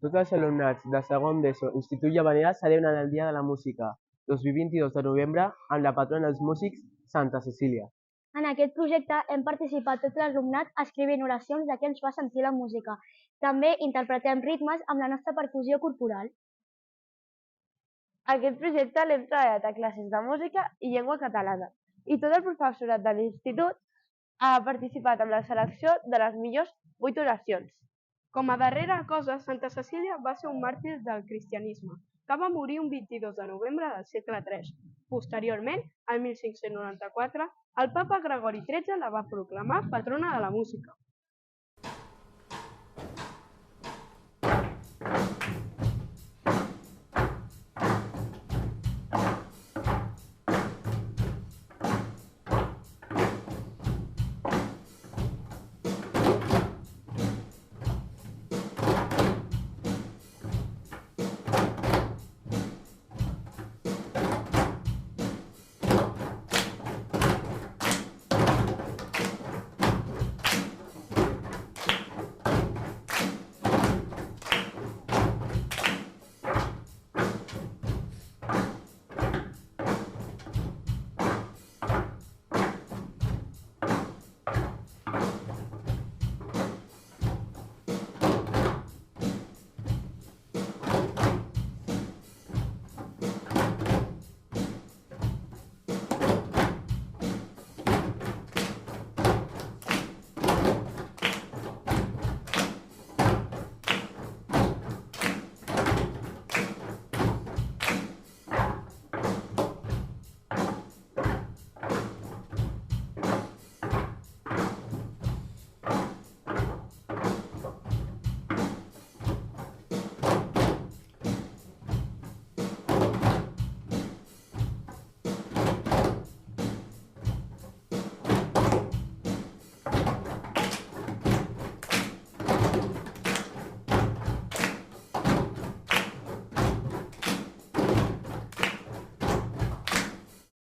Tots els alumnats de segon d'ESO Institut Llavaneres celebren el Dia de la Música 2022 de novembre amb la patrona dels músics, Santa Cecília. En aquest projecte hem participat tot l'alumnat escrivint oracions de què ens fa sentir la música. També interpretem ritmes amb la nostra percussió corporal. Aquest projecte l'hem treballat a classes de música i llengua catalana i tot el professorat de l'institut ha participat en la selecció de les millors 8 oracions. Com a darrera cosa, Santa Cecília va ser un màrtir del cristianisme, que va morir un 22 de novembre del segle III. Posteriorment, el 1594, el papa Gregori XIII la va proclamar patrona de la música.